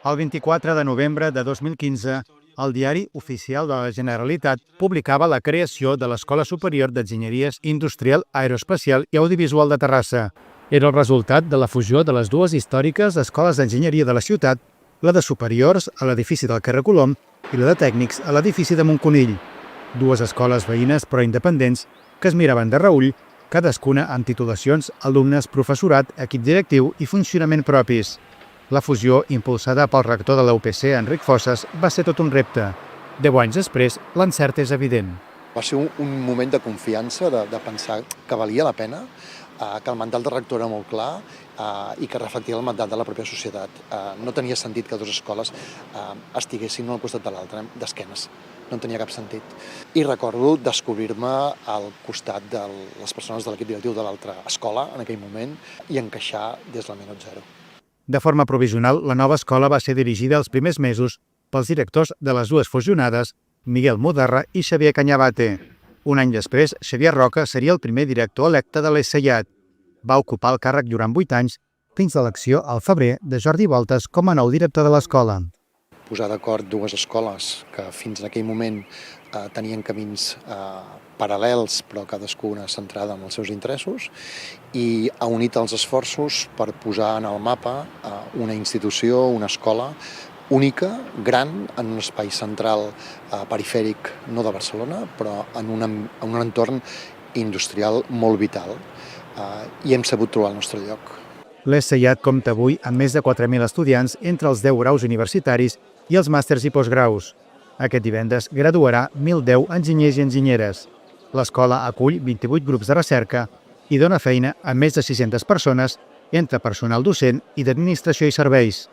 El 24 de novembre de 2015, el Diari Oficial de la Generalitat publicava la creació de l'Escola Superior d'Enginyeries Industrial, Aeroespacial i Audiovisual de Terrassa. Era el resultat de la fusió de les dues històriques escoles d'enginyeria de la ciutat, la de superiors a l'edifici del carrer Colom i la de tècnics a l'edifici de Montconill. Dues escoles veïnes però independents que es miraven de reüll, cadascuna amb titulacions, alumnes, professorat, equip directiu i funcionament propis. La fusió, impulsada pel rector de la UPC, Enric Fosses, va ser tot un repte. 10 anys després, l'encert és evident. Va ser un moment de confiança, de pensar que valia la pena, que el mandat del rector era molt clar i que reflectia el mandat de la pròpia societat. No tenia sentit que dues escoles estiguessin una al costat de l'altra, d'esquenes. No tenia cap sentit. I recordo descobrir-me al costat de les persones de l'equip directiu de l'altra escola en aquell moment i encaixar des del minut zero. De forma provisional, la nova escola va ser dirigida els primers mesos pels directors de les dues fusionades, Miguel Mudarra i Xavier Cañabate. Un any després, Xavier Roca seria el primer director electe de l'ESSEIAT. Va ocupar el càrrec durant 8 anys, fins a l'elecció al febrer de Jordi Voltes com a nou director de l'escola. Posar d'acord dues escoles que fins en aquell moment tenien camins paral·lels, però cadascuna centrada en els seus interessos, i ha unit els esforços per posar en el mapa una institució, una escola única, gran, en un espai central perifèric, no de Barcelona, però en un entorn industrial molt vital. I hem sabut trobar el nostre lloc. L'ESSEIAT compta avui amb més de 4.000 estudiants entre els 10 graus universitaris i els màsters i postgraus. Aquest divendres graduarà 1.010 enginyers i enginyeres. L'escola acull 28 grups de recerca i dona feina a més de 600 persones entre personal docent i d'administració i serveis.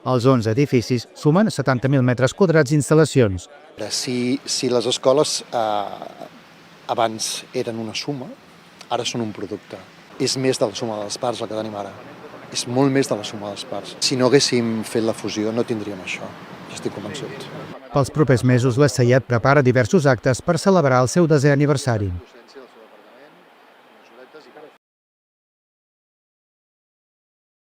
Els 11 edificis sumen 70.000 metres quadrats d'instal·lacions. Si les escoles abans eren una suma, ara són un producte. És més de la suma de les parts el que tenim ara. És molt més de la suma de les parts. Si no haguéssim fet la fusió no tindríem això. Ja estic convençut. Pels propers mesos, l'ESSEIAT prepara diversos actes per celebrar el seu 10è aniversari.